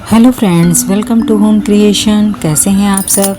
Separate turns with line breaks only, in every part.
Hello friends, welcome to home creation. कैसे हैं आप सब।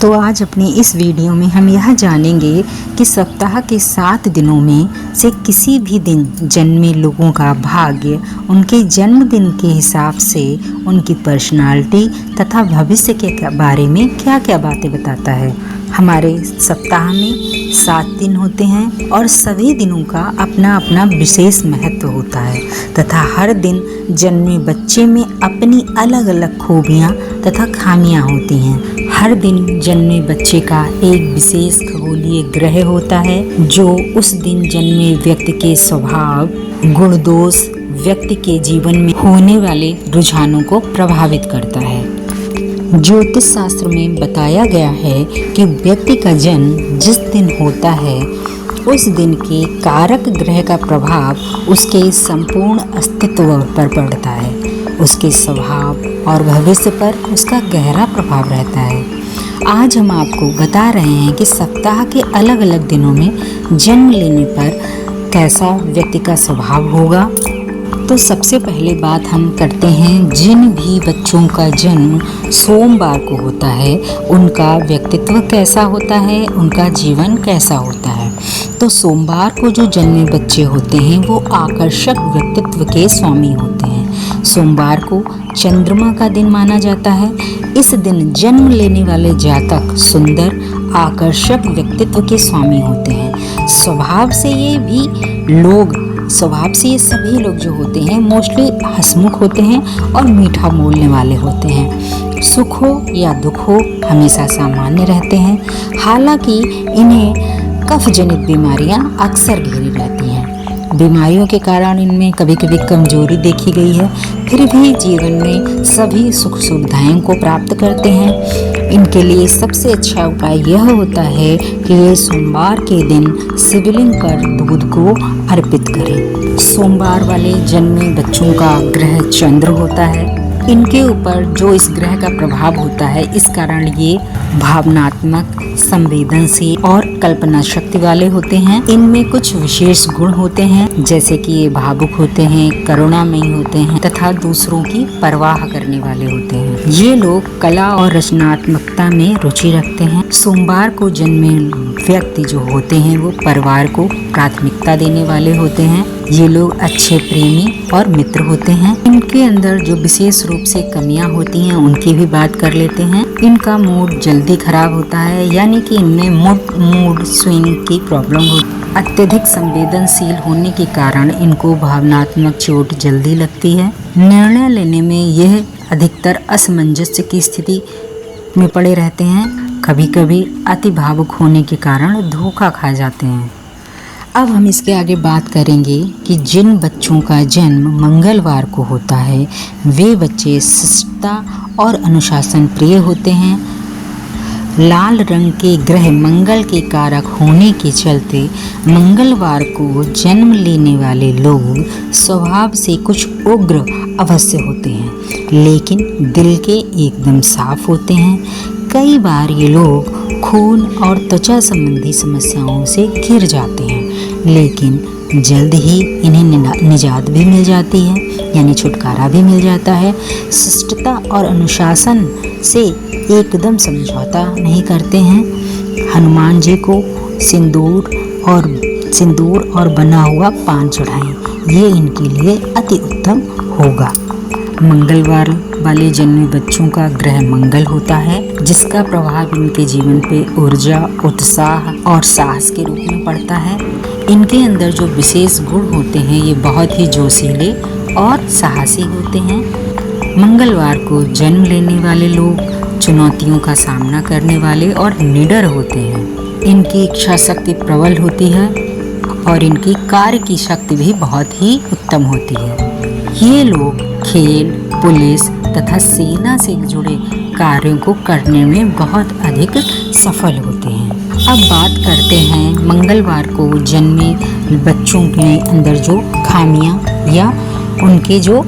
तो आज अपनी इस वीडियो में हम यह जानेंगे कि सप्ताह के 7 दिनों में से किसी भी दिन जन्मे लोगों का भाग्य उनके जन्मदिन के हिसाब से उनकी पर्सनालिटी तथा भविष्य के बारे में क्या क्या बातें बताता है। हमारे सप्ताह में 7 दिन होते हैं और सभी दिनों का अपना अपना विशेष महत्व होता है तथा हर दिन जन्मे बच्चे में अपनी अलग अलग खूबियाँ तथा खामियाँ होती हैं। हर दिन जन्मे बच्चे का एक विशेष खगोलीय ग्रह होता है जो उस दिन जन्मे व्यक्ति के स्वभाव, गुण, दोष, व्यक्ति के जीवन में होने वाले रुझानों को प्रभावित करता है। ज्योतिष शास्त्र में बताया गया है कि व्यक्ति का जन्म जिस दिन होता है उस दिन के कारक ग्रह का प्रभाव उसके संपूर्ण अस्तित्व पर पड़ता है, उसके स्वभाव और भविष्य पर उसका गहरा प्रभाव रहता है। आज हम आपको बता रहे हैं कि सप्ताह के अलग अलग दिनों में जन्म लेने पर कैसा व्यक्ति का स्वभाव होगा। तो सबसे पहले बात हम करते हैं, जिन भी बच्चों का जन्म सोमवार को होता है उनका व्यक्तित्व कैसा होता है, उनका जीवन कैसा होता है। तो सोमवार को जो जन्मे बच्चे होते हैं वो आकर्षक व्यक्तित्व के स्वामी होते हैं। सोमवार को चंद्रमा का दिन माना जाता है। इस दिन जन्म लेने वाले जातक सुंदर, आकर्षक व्यक्तित्व के स्वामी होते हैं। स्वभाव से ये सभी लोग जो होते हैं मोस्टली हंसमुख होते हैं और मीठा बोलने वाले होते हैं। सुख हो या दुख हो हमेशा सामान्य रहते हैं। हालांकि इन्हें कफ जनित बीमारियां अक्सर घेरी रहती हैं। बीमारियों के कारण इनमें कभी कभी कमजोरी देखी गई है, फिर भी जीवन में सभी सुख सुविधाओं को प्राप्त करते हैं। इनके लिए सबसे अच्छा उपाय यह होता है कि ये सोमवार के दिन शिवलिंग पर दूध को अर्पित करें। सोमवार वाले जन्मे बच्चों का ग्रह चंद्र होता है। इनके ऊपर जो इस ग्रह का प्रभाव होता है इस कारण ये भावनात्मक, संवेदनशील और कल्पना शक्ति वाले होते हैं। इनमें कुछ विशेष गुण होते हैं जैसे कि ये भावुक होते हैं, करुणामयी होते हैं तथा दूसरों की परवाह करने वाले होते हैं। ये लोग कला और रचनात्मकता में रुचि रखते हैं। सोमवार को जन्मे व्यक्ति जो होते हैं वो परिवार को प्राथमिकता देने वाले होते हैं। ये लोग अच्छे प्रेमी और मित्र होते हैं। इनके अंदर जो विशेष रूप से कमियां होती हैं उनकी भी बात कर लेते हैं। इनका मूड जल्दी खराब होता है, यानी कि इनमें मूड स्विंग की प्रॉब्लम होती है। अत्यधिक संवेदनशील होने के कारण इनको भावनात्मक चोट जल्दी लगती है। निर्णय लेने में यह अधिकतर असमंजस्य की स्थिति में पड़े रहते हैं। कभी कभी अति भावुक होने के कारण धोखा खा जाते हैं। अब हम इसके आगे बात करेंगे कि जिन बच्चों का जन्म मंगलवार को होता है वे बच्चे शिष्टता और अनुशासन प्रिय होते हैं। लाल रंग के ग्रह मंगल के कारक होने के चलते मंगलवार को जन्म लेने वाले लोग स्वभाव से कुछ उग्र अवश्य होते हैं, लेकिन दिल के एकदम साफ होते हैं। कई बार ये लोग खून और त्वचा संबंधी समस्याओं से घिर जाते हैं, लेकिन जल्द ही इन्हें निजात भी मिल जाती है, यानी छुटकारा भी मिल जाता है। शिष्टता और अनुशासन से एकदम समझौता नहीं करते हैं। हनुमान जी को सिंदूर और बना हुआ पान चढ़ाएं, ये इनके लिए अति उत्तम होगा। मंगलवार वाले जन्मे बच्चों का ग्रह मंगल होता है, जिसका प्रभाव इनके जीवन पे ऊर्जा, उत्साह और साहस के रूप में पड़ता है। इनके अंदर जो विशेष गुण होते हैं ये बहुत ही जोशीले और साहसी होते हैं। मंगलवार को जन्म लेने वाले लोग चुनौतियों का सामना करने वाले और निडर होते हैं। इनकी इच्छा शक्ति प्रबल होती है और इनकी कार्य की शक्ति भी बहुत ही उत्तम होती है। ये लोग खेल, पुलिस तथा सेना से जुड़े कार्यों को करने में बहुत अधिक सफल होते हैं। अब बात करते हैं मंगलवार को जन्मे बच्चों के अंदर जो खामियां या उनके जो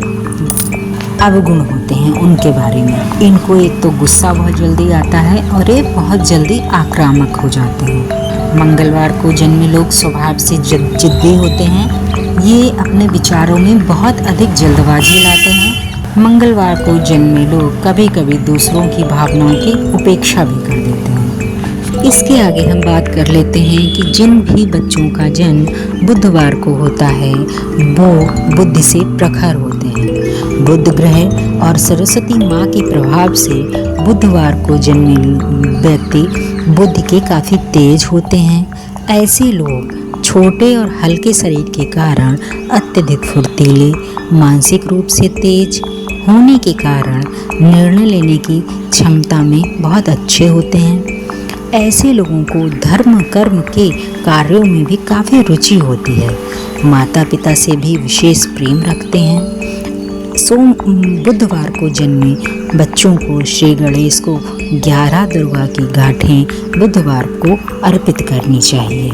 अवगुण होते हैं उनके बारे में। इनको एक तो गुस्सा बहुत जल्दी आता है और ये बहुत जल्दी आक्रामक हो जाते हैं। मंगलवार को जन्मे लोग स्वभाव से जिद्दी होते हैं। ये अपने विचारों में बहुत अधिक जल्दबाजी लाते हैं। मंगलवार को जन्मे लोग कभी कभी दूसरों की भावनाओं की उपेक्षा भी कर देते हैं। इसके आगे हम बात कर लेते हैं कि जिन भी बच्चों का जन्म बुधवार को होता है वो बुद्धि से प्रखर होते हैं। बुध ग्रह और सरस्वती माँ के प्रभाव से बुधवार को जन्मे व्यक्ति बुद्धि के काफ़ी तेज होते हैं। ऐसे लोग छोटे और हल्के शरीर के कारण अत्यधिक फुर्तीले, मानसिक रूप से तेज होने के कारण निर्णय लेने की क्षमता में बहुत अच्छे होते हैं। ऐसे लोगों को धर्म कर्म के कार्यों में भी काफ़ी रुचि होती है। माता पिता से भी विशेष प्रेम रखते हैं। बुधवार को जन्मे बच्चों को श्री गणेश को 11 दुर्गा की गांठें बुधवार को अर्पित करनी चाहिए।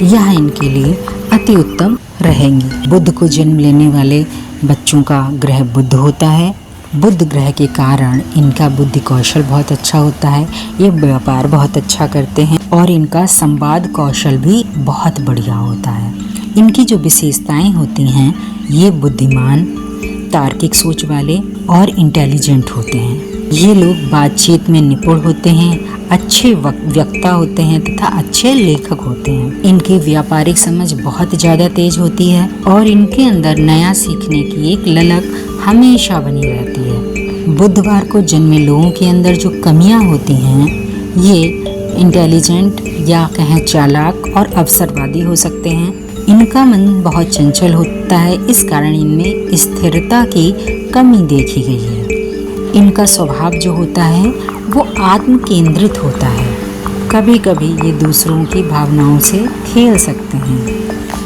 यह इनके लिए अति उत्तम रहेंगी। बुध को जन्म लेने वाले बच्चों का ग्रह बुध होता है। बुध ग्रह के कारण इनका बुद्धि कौशल बहुत अच्छा होता है। ये व्यापार बहुत अच्छा करते हैं और इनका संवाद कौशल भी बहुत बढ़िया होता है। इनकी जो विशेषताएं होती हैं, ये बुद्धिमान, तार्किक सोच वाले और इंटेलिजेंट होते हैं। ये लोग बातचीत में निपुण होते हैं, अच्छे वक्ता होते हैं तथा अच्छे लेखक होते हैं। इनकी व्यापारिक समझ बहुत ज़्यादा तेज होती है और इनके अंदर नया सीखने की एक ललक हमेशा बनी रहती है। बुधवार को जन्मे लोगों के अंदर जो कमियां होती हैं, ये इंटेलिजेंट या कहें चालाक और अवसरवादी हो सकते हैं। इनका मन बहुत चंचल होता है, इस कारण इनमें स्थिरता की कमी देखी गई है। इनका स्वभाव जो होता है वो आत्म केंद्रित होता है। कभी कभी ये दूसरों की भावनाओं से खेल सकते हैं।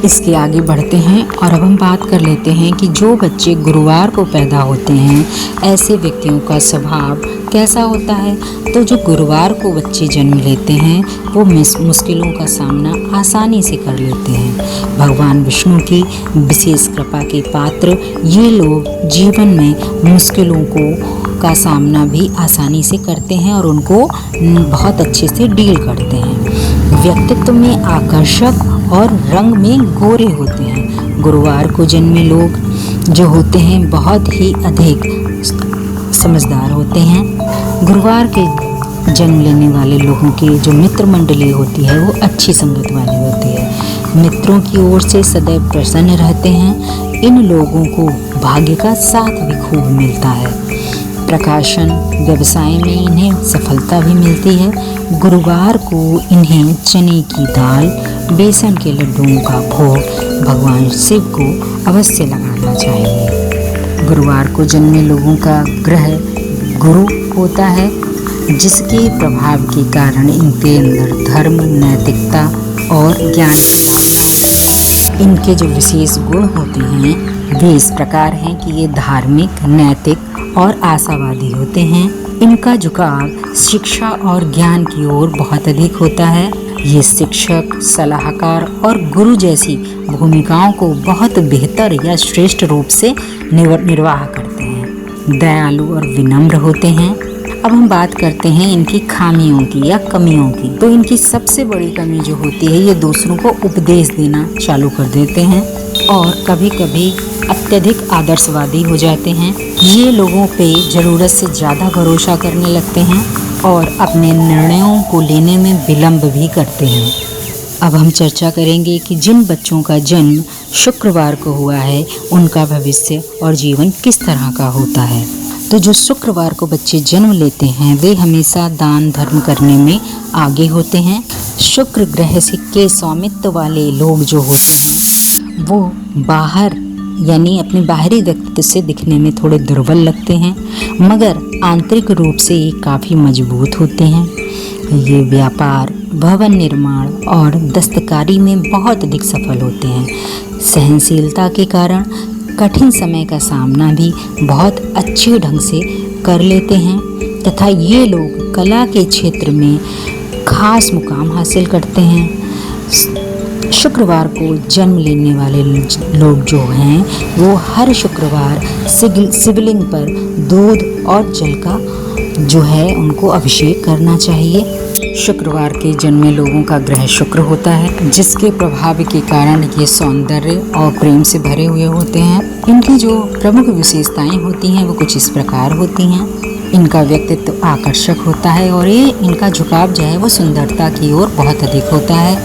इसके आगे बढ़ते हैं और अब हम बात कर लेते हैं कि जो बच्चे गुरुवार को पैदा होते हैं, ऐसे व्यक्तियों का स्वभाव कैसा होता है। तो जो गुरुवार को बच्चे जन्म लेते हैं वो मुश्किलों का सामना आसानी से कर लेते हैं। भगवान विष्णु की विशेष कृपा के पात्र ये लोग जीवन में मुश्किलों का सामना भी आसानी से करते हैं और उनको बहुत अच्छे से डील करते हैं। व्यक्तित्व में आकर्षक और रंग में गोरे होते हैं। गुरुवार को जन्मे लोग जो होते हैं बहुत ही अधिक समझदार होते हैं। गुरुवार के जन्म लेने वाले लोगों की जो मित्र मंडली होती है वो अच्छी संगत वाली होती है। मित्रों की ओर से सदैव प्रसन्न रहते हैं। इन लोगों को भाग्य का साथ भी खूब मिलता है। प्रकाशन व्यवसाय में इन्हें सफलता भी मिलती है। गुरुवार को इन्हें चने की दाल, बेसन के लड्डुओं का भोग भगवान शिव को अवश्य लगाना चाहिए। गुरुवार को जन्मे लोगों का ग्रह गुरु होता है, जिसके प्रभाव के कारण इनके अंदर धर्म, नैतिकता और ज्ञान की भावना। इनके जो विशेष गुण होते हैं वे इस प्रकार हैं कि ये धार्मिक, नैतिक और आशावादी होते हैं। इनका झुकाव शिक्षा और ज्ञान की ओर बहुत अधिक होता है। ये शिक्षक, सलाहकार और गुरु जैसी भूमिकाओं को बहुत बेहतर या श्रेष्ठ रूप से निर्वाह करते हैं। दयालु और विनम्र होते हैं। अब हम बात करते हैं इनकी खामियों की या कमियों की। तो इनकी सबसे बड़ी कमी जो होती है, ये दूसरों को उपदेश देना चालू कर देते हैं और कभी कभी अत्यधिक आदर्शवादी हो जाते हैं। ये लोगों पे ज़रूरत से ज़्यादा भरोसा करने लगते हैं और अपने निर्णयों को लेने में विलंब भी करते हैं। अब हम चर्चा करेंगे कि जिन बच्चों का जन्म शुक्रवार को हुआ है उनका भविष्य और जीवन किस तरह का होता है। तो जो शुक्रवार को बच्चे जन्म लेते हैं वे हमेशा दान धर्म करने में आगे होते हैं। शुक्र ग्रह के स्वामित्व वाले लोग जो होते हैं वो बाहर यानी अपने बाहरी व्यक्तित्व से दिखने में थोड़े दुर्बल लगते हैं, मगर आंतरिक रूप से ये काफ़ी मजबूत होते हैं। ये व्यापार, भवन निर्माण और दस्तकारी में बहुत अधिक सफल होते हैं। सहनशीलता के कारण कठिन समय का सामना भी बहुत अच्छे ढंग से कर लेते हैं तथा ये लोग कला के क्षेत्र में खास मुकाम हासिल करते हैं। शुक्रवार को जन्म लेने वाले लोग जो हैं वो हर शुक्रवार शिवलिंग पर दूध और जल का जो है उनको अभिषेक करना चाहिए। शुक्रवार के जन्मे लोगों का ग्रह शुक्र होता है, जिसके प्रभाव के कारण ये सौंदर्य और प्रेम से भरे हुए होते हैं। इनकी जो प्रमुख विशेषताएं होती हैं वो कुछ इस प्रकार होती हैं। इनका व्यक्तित्व आकर्षक होता है और ये इनका झुकाव जो है वो सुंदरता की ओर बहुत अधिक होता है।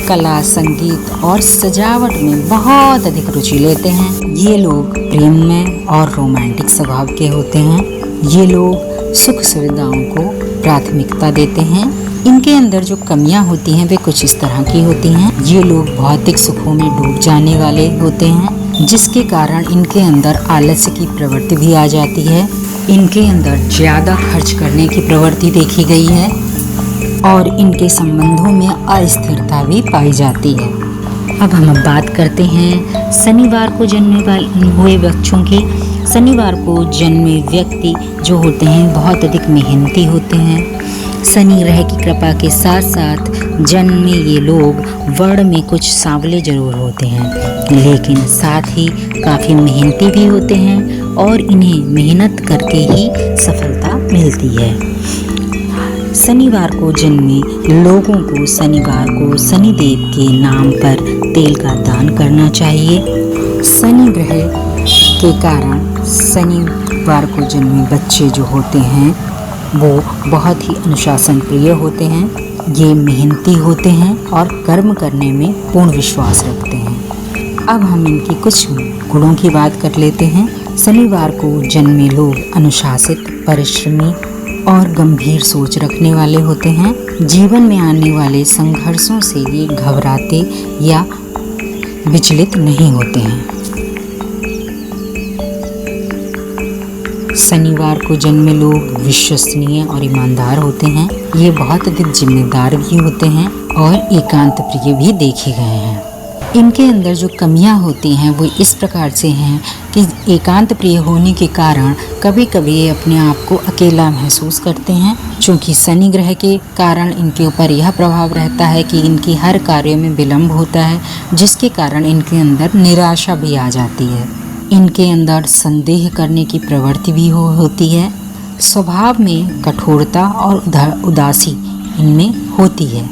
कला, संगीत और सजावट में बहुत अधिक रुचि लेते हैं। ये लोग प्रेम में और रोमांटिक स्वभाव के होते हैं। ये लोग सुख सुविधाओं को प्राथमिकता देते हैं। इनके अंदर जो कमियां होती हैं वे कुछ इस तरह की होती हैं। ये लोग भौतिक सुखों में डूब जाने वाले होते हैं, जिसके कारण इनके अंदर आलस्य की प्रवृत्ति भी आ जाती है। इनके अंदर ज़्यादा खर्च करने की प्रवृत्ति देखी गई है और इनके संबंधों में अस्थिरता भी पाई जाती है। अब हम बात करते हैं शनिवार को जन्मे हुए बच्चों की। शनिवार को जन्मे व्यक्ति जो होते हैं बहुत अधिक मेहनती होते हैं। शनि ग्रह की कृपा के साथ साथ जन्म में ये लोग वर्ण में कुछ सांवले जरूर होते हैं, लेकिन साथ ही काफ़ी मेहनती भी होते हैं और इन्हें मेहनत करके ही सफलता मिलती है। शनिवार को जन्मे लोगों को शनिवार को शनिदेव के नाम पर तेल का दान करना चाहिए। शनि ग्रह के कारण शनिवार को जन्मे बच्चे जो होते हैं वो बहुत ही अनुशासन प्रिय होते हैं। ये मेहनती होते हैं और कर्म करने में पूर्ण विश्वास रखते हैं। अब हम इनकी कुछ गुणों की बात कर लेते हैं। शनिवार को जन्मे लोग अनुशासित, परिश्रमी और गंभीर सोच रखने वाले होते हैं। जीवन में आने वाले संघर्षों से ये घबराते या विचलित नहीं होते हैं। शनिवार को जन्मे लोग विश्वसनीय और ईमानदार होते हैं। ये बहुत अधिक जिम्मेदार भी होते हैं और एकांत प्रिय भी देखे गए हैं। इनके अंदर जो कमियां होती हैं वो इस प्रकार से हैं कि एकांत प्रिय होने के कारण कभी कभी ये अपने आप को अकेला महसूस करते हैं। चूँकि शनि ग्रह के कारण इनके ऊपर यह प्रभाव रहता है कि इनकी हर कार्य में विलम्ब होता है, जिसके कारण इनके अंदर निराशा भी आ जाती है। इनके अंदर संदेह करने की प्रवृत्ति भी होती है। स्वभाव में कठोरता और उदासी इनमें होती है।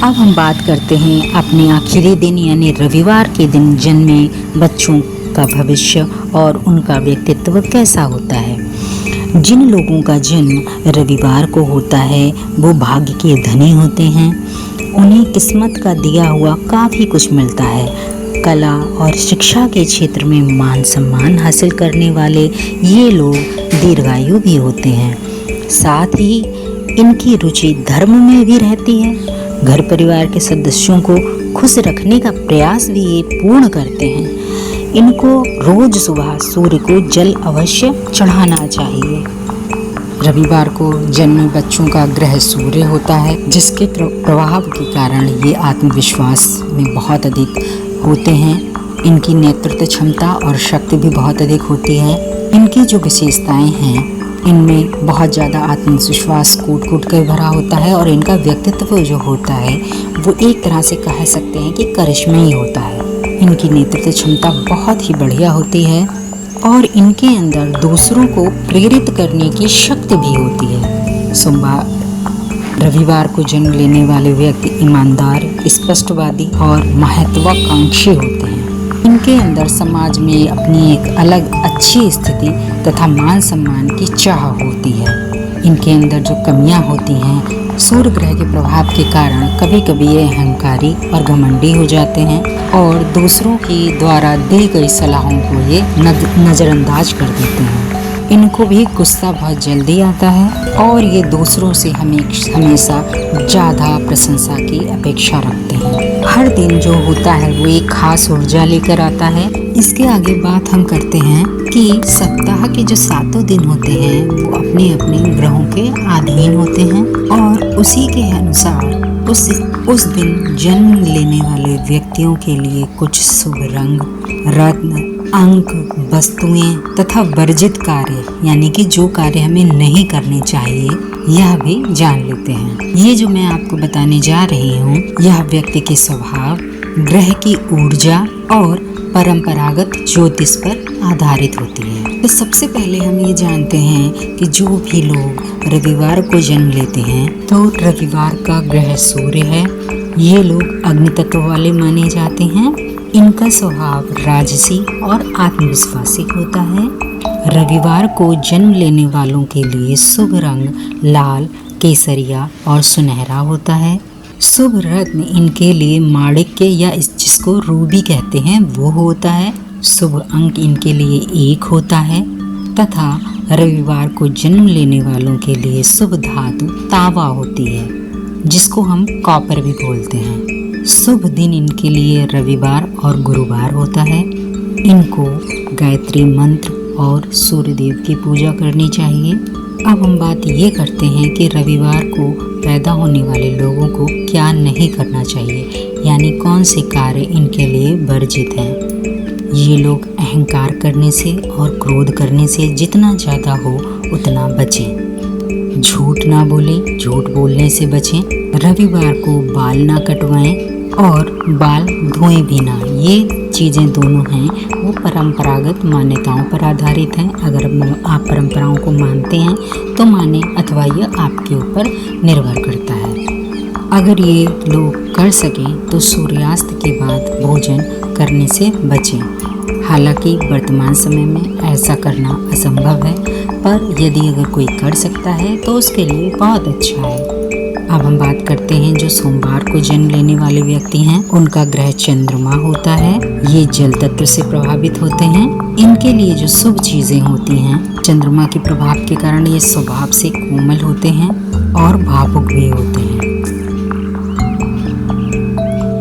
अब हम बात करते हैं अपने आखिरी दिन यानी रविवार के दिन जन्मे बच्चों का भविष्य और उनका व्यक्तित्व कैसा होता है। जिन लोगों का जन्म रविवार को होता है वो भाग्य के धनी होते हैं। उन्हें किस्मत का दिया हुआ काफ़ी कुछ मिलता है। कला और शिक्षा के क्षेत्र में मान सम्मान हासिल करने वाले ये लोग दीर्घायु भी होते हैं। साथ ही इनकी रुचि धर्म में भी रहती है। घर परिवार के सदस्यों को खुश रखने का प्रयास भी ये पूर्ण करते हैं। इनको रोज सुबह सूर्य को जल अवश्य चढ़ाना चाहिए। रविवार को जन्मे बच्चों का ग्रह सूर्य होता है, जिसके प्रभाव के कारण ये आत्मविश्वास में बहुत अधिक होते हैं। इनकी नेतृत्व क्षमता और शक्ति भी बहुत अधिक होती है। इनकी जो विशेषताएं हैं इनमें बहुत ज़्यादा आत्मविश्वास कूट कर भरा होता है और इनका व्यक्तित्व जो होता है वो एक तरह से कह सकते हैं कि करिश्माई होता है। इनकी नेतृत्व क्षमता बहुत ही बढ़िया होती है और इनके अंदर दूसरों को प्रेरित करने की शक्ति भी होती है। रविवार को जन्म लेने वाले व्यक्ति ईमानदार, स्पष्टवादी और महत्वाकांक्षी होते हैं। इनके अंदर समाज में अपनी एक अलग अच्छी स्थिति तथा मान सम्मान की चाह होती है। इनके अंदर जो कमियां होती हैं सूर्य ग्रह के प्रभाव के कारण कभी कभी ये अहंकारी और घमंडी हो जाते हैं और दूसरों की द्वारा दी गई सलाहों को ये नज़रअंदाज कर देते हैं। इनको भी गुस्सा बहुत जल्दी आता है और ये दूसरों से हमेशा ज़्यादा प्रशंसा की अपेक्षा रखते हैं। हर दिन जो होता है वो एक खास ऊर्जा लेकर आता है। इसके आगे बात हम करते हैं कि सप्ताह के जो 7 दिन होते हैं वो अपने अपने ग्रहों के अधीन होते हैं और उसी के अनुसार उस दिन जन्म लेने वाले व्यक्तियों के लिए कुछ शुभ रंग, रत्न, अंक, वस्तुएं तथा वर्जित कार्य यानी कि जो कार्य हमें नहीं करने चाहिए यह भी जान लेते हैं। ये जो मैं आपको बताने जा रही हूँ यह व्यक्ति के स्वभाव, ग्रह की ऊर्जा और परंपरागत ज्योतिष पर आधारित होती है। तो सबसे पहले हम ये जानते हैं कि जो भी लोग रविवार को जन्म लेते हैं तो रविवार का ग्रह सूर्य है। ये लोग अग्नि तत्व वाले माने जाते हैं। इनका स्वभाव राजसी और आत्मविश्वासी होता है। रविवार को जन्म लेने वालों के लिए शुभ रंग लाल, केसरिया और सुनहरा होता है। शुभ रत्न इनके लिए माणिक्य या जिसको रूबी कहते हैं वो होता है। शुभ अंक इनके लिए 1 होता है तथा रविवार को जन्म लेने वालों के लिए शुभ धातु तांबा होती है, जिसको हम कॉपर भी बोलते हैं। शुभ दिन इनके लिए रविवार और गुरुवार होता है। इनको गायत्री मंत्र और सूर्यदेव की पूजा करनी चाहिए। अब हम बात ये करते हैं कि रविवार को पैदा होने वाले लोगों को क्या नहीं करना चाहिए, यानी कौन से कार्य इनके लिए वर्जित हैं। ये लोग अहंकार करने से और क्रोध करने से जितना ज़्यादा हो उतना बचें। झूठ ना बोलें, झूठ बोलने से बचें। रविवार को बाल ना कटवाएं और बाल धोएं भी ना। ये चीज़ें दोनों हैं वो परंपरागत मान्यताओं पर आधारित हैं। अगर आप परंपराओं को मानते हैं तो माने, अथवा यह आपके ऊपर निर्भर करता है। अगर ये लोग कर सकें तो सूर्यास्त के बाद भोजन करने से बचें। हालांकि वर्तमान समय में ऐसा करना असंभव है, पर यदि अगर कोई कर सकता है तो उसके लिए बहुत अच्छा है। अब हम बात करते हैं जो सोमवार को जन्म लेने वाले व्यक्ति हैं, उनका ग्रह चंद्रमा होता है। ये जल तत्व से प्रभावित होते हैं। इनके लिए जो शुभ चीजें होती हैं, चंद्रमा के प्रभाव के कारण ये स्वभाव से कोमल होते हैं और भावुक भी होते हैं।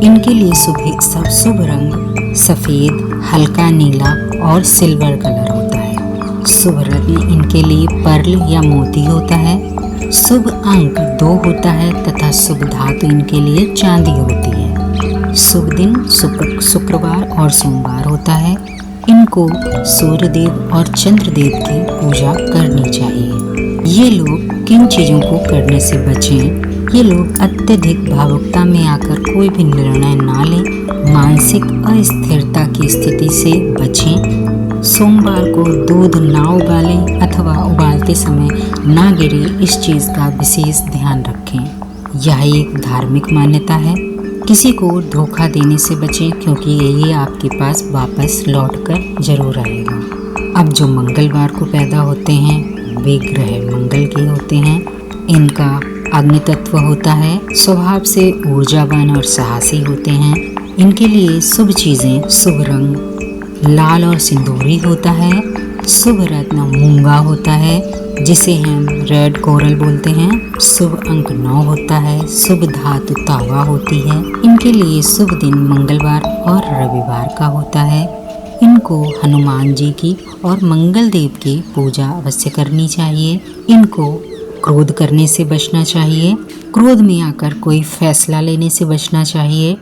इनके लिए शुभ रंग सफेद, हल्का नीला और सिल्वर कलर होता है। शुभ रत्न इनके लिए पर्ल या मोती होता है। शुभ अंक 2 होता है तथा शुभ धातु इनके लिए चांदी होती है। शुभ दिन शुक्रवार और सोमवार होता है। इनको सूर्यदेव और चंद्रदेव की पूजा करनी चाहिए। ये लोग किन चीज़ों को करने से बचें? ये लोग अत्यधिक भावुकता में आकर कोई भी निर्णय ना लें। मानसिक अस्थिरता की स्थिति से बचें। सोमवार को दूध ना उबालें अथवा उबालते समय ना गिरे, इस चीज़ का विशेष ध्यान रखें। यह एक धार्मिक मान्यता है। किसी को धोखा देने से बचें, क्योंकि ये आपके पास वापस लौटकर जरूर आएगा। अब जो मंगलवार को पैदा होते हैं वे ग्रह मंगल के होते हैं। इनका अग्नि तत्व होता है। स्वभाव से ऊर्जावान और साहसी होते हैं। इनके लिए शुभ चीज़ें, शुभ रंग लाल और सिंदूरी होता है। शुभ रत्न मूंगा होता है, जिसे हम रेड कोरल बोलते हैं। शुभ अंक 9 होता है। शुभ धातु तांबा होती है। इनके लिए शुभ दिन मंगलवार और रविवार का होता है। इनको हनुमान जी की और मंगल देव की पूजा अवश्य करनी चाहिए। इनको क्रोध करने से बचना चाहिए। क्रोध में आकर कोई फैसला लेने से बचना चाहिए।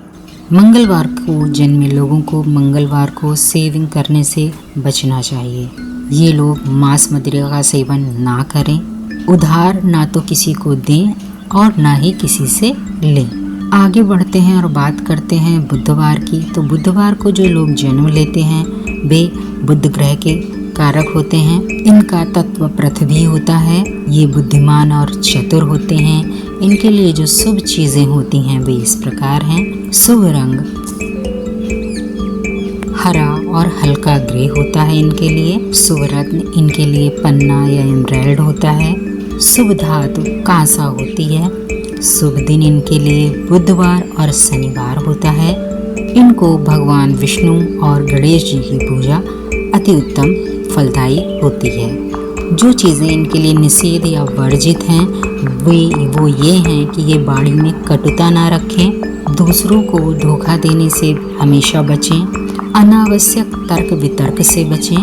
मंगलवार को जन्मे लोगों को मंगलवार को सेविंग करने से बचना चाहिए। ये लोग मांस मदिरा का सेवन ना करें। उधार ना तो किसी को दें और ना ही किसी से लें। आगे बढ़ते हैं और बात करते हैं बुधवार की। तो बुधवार को जो लोग जन्म लेते हैं वे बुध ग्रह के कारक होते हैं। इनका तत्व पृथ्वी होता है। ये बुद्धिमान और चतुर होते हैं। इनके लिए जो शुभ चीज़ें होती हैं वे इस प्रकार हैं। शुभ रंग हरा और हल्का ग्रे होता है इनके लिए। शुभ रत्न इनके लिए पन्ना या एमराल्ड होता है। शुभ धातु कांसा होती है। शुभ दिन इनके लिए बुधवार और शनिवार होता है। इनको भगवान विष्णु और गणेश जी की पूजा अति उत्तम फलदायी होती है। जो चीज़ें इनके लिए निषेध या वर्जित हैं वो ये हैं कि ये वाणी में कटुता ना रखें। दूसरों को धोखा देने से हमेशा बचें। अनावश्यक तर्क वितर्क से बचें।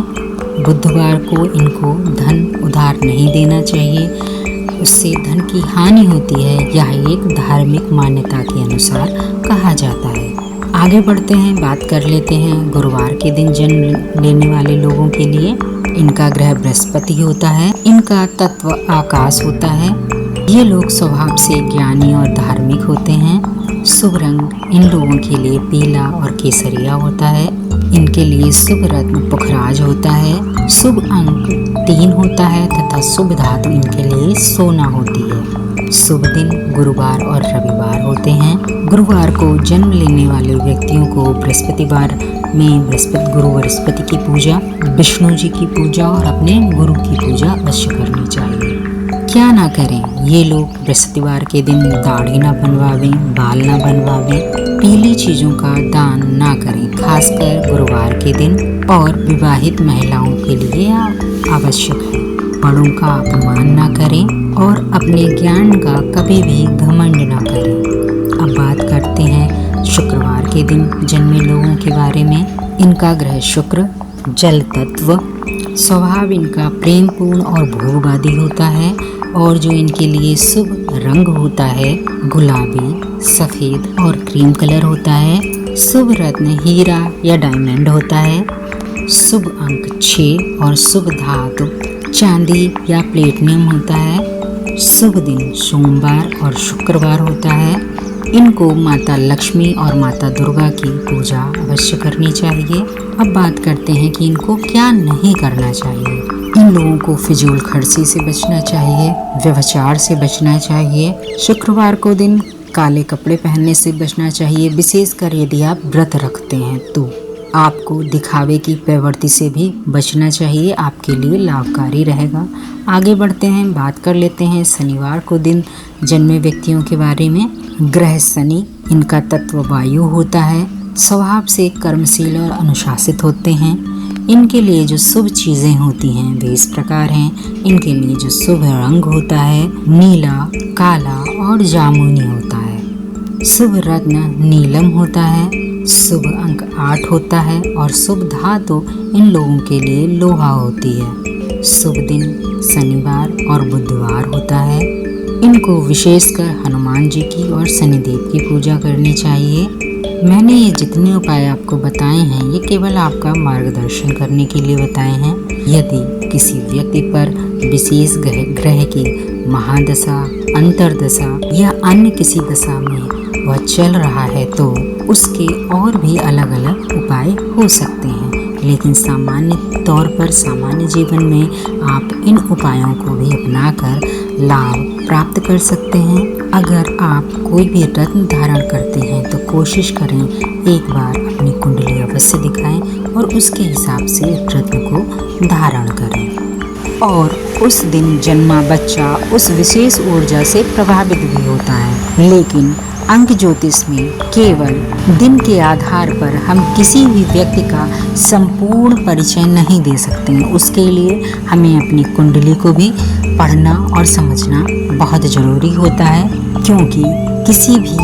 बुधवार को इनको धन उधार नहीं देना चाहिए, उससे धन की हानि होती है। यह एक धार्मिक मान्यता के अनुसार कहा जाता है। आगे बढ़ते हैं, बात कर लेते हैं गुरुवार के दिन जन्म लेने वाले लोगों के लिए। इनका ग्रह बृहस्पति होता है। इनका तत्व आकाश होता है। ये लोग स्वभाव से ज्ञानी और धार्मिक होते हैं। शुभ रंग इन लोगों के लिए पीला और केसरिया होता है। इनके लिए शुभ रत्न पुखराज होता है। शुभ अंक 3 होता है तथा शुभ धातु इनके लिए सोना होती है। शुभ दिन गुरुवार और रविवार होते हैं। गुरुवार को जन्म लेने वाले व्यक्तियों को बृहस्पतिवार में गुरु बृहस्पति की पूजा, विष्णु जी की पूजा और अपने गुरु की पूजा अवश्य करनी चाहिए। क्या ना करें ये लोग बृहस्पतिवार के दिन दाढ़ी ना बनवावें, बाल ना बनवावें, पीली चीज़ों का दान ना करें, खासकर गुरुवार के दिन। और विवाहित महिलाओं के लिए आवश्यक है बड़ों का अपमान ना करें और अपने ज्ञान का कभी भी घमंड ना करें। अब बात करते हैं शुक्रवार के दिन जन्मे लोगों के बारे में। इनका ग्रह शुक्र जल तत्व, स्वभाव इनका प्रेमपूर्ण और भोगवादी होता है और जो इनके लिए शुभ रंग होता है गुलाबी, सफ़ेद और क्रीम कलर होता है। शुभ रत्न हीरा या डायमंड होता है। शुभ अंक 6 और शुभ धातु चांदी या प्लेटिनम होता है। शुभ दिन सोमवार और शुक्रवार होता है। इनको माता लक्ष्मी और माता दुर्गा की पूजा अवश्य करनी चाहिए। अब बात करते हैं कि इनको क्या नहीं करना चाहिए। इन लोगों को फिजूल खर्ची से बचना चाहिए, व्यभिचार से बचना चाहिए। शुक्रवार को दिन काले कपड़े पहनने से बचना चाहिए, विशेषकर यदि आप व्रत रखते हैं तो। आपको दिखावे की प्रवृत्ति से भी बचना चाहिए, आपके लिए लाभकारी रहेगा। आगे बढ़ते हैं, बात कर लेते हैं शनिवार को दिन जन्मे व्यक्तियों के बारे में। ग्रह शनि, इनका तत्व वायु होता है। स्वभाव से कर्मशील और अनुशासित होते हैं। इनके लिए जो शुभ चीज़ें होती हैं वे इस प्रकार हैं। इनके लिए जो शुभ रंग होता है नीला, काला और जामुनी होता है। शुभ रत्न नीलम होता है। शुभ अंक 8 होता है और शुभ धातु इन लोगों के लिए लोहा होती है। शुभ दिन शनिवार और बुधवार होता है। इनको विशेषकर हनुमान जी की और शनिदेव की पूजा करनी चाहिए। मैंने ये जितने उपाय आपको बताए हैं ये केवल आपका मार्गदर्शन करने के लिए बताए हैं। यदि किसी व्यक्ति पर विशेष ग्रह की महादशा, अंतरदशा या अन्य किसी दशा में वह चल रहा है तो उसके और भी अलग अलग उपाय हो सकते हैं, लेकिन सामान्य तौर पर सामान्य जीवन में आप इन उपायों को भी अपनाकर लाभ प्राप्त कर सकते हैं। अगर आप कोई भी रत्न धारण करते हैं तो कोशिश करें एक बार अपनी कुंडली अवश्य दिखाएं और उसके हिसाब से रत्न को धारण करें। और उस दिन जन्मा बच्चा उस विशेष ऊर्जा से प्रभावित भी होता है। लेकिन अंक ज्योतिष में केवल दिन के आधार पर हम किसी भी व्यक्ति का संपूर्ण परिचय नहीं दे सकते हैं। उसके लिए हमें अपनी कुंडली को भी पढ़ना और समझना बहुत ज़रूरी होता है, क्योंकि किसी भी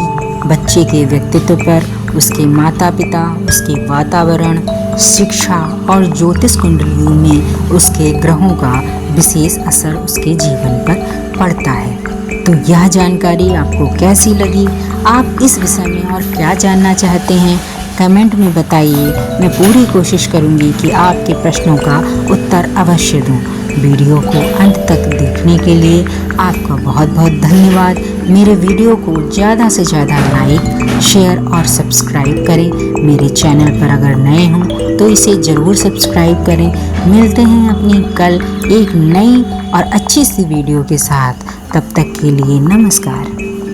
बच्चे के व्यक्तित्व पर उसके माता पिता, उसके वातावरण, शिक्षा और ज्योतिष कुंडलियों में उसके ग्रहों का विशेष असर उसके जीवन पर पड़ता है। तो यह जानकारी आपको कैसी लगी? आप इस विषय में और क्या जानना चाहते हैं कमेंट में बताइए। मैं पूरी कोशिश करूंगी कि आपके प्रश्नों का उत्तर अवश्य दूं। वीडियो को अंत तक देखने के लिए आपका बहुत बहुत धन्यवाद। मेरे वीडियो को ज़्यादा से ज़्यादा लाइक, शेयर और सब्सक्राइब करें। मेरे चैनल पर अगर नए हों तो इसे ज़रूर सब्सक्राइब करें। मिलते हैं अपनी कल एक नई और अच्छी सी वीडियो के साथ। तब तक के लिए नमस्कार।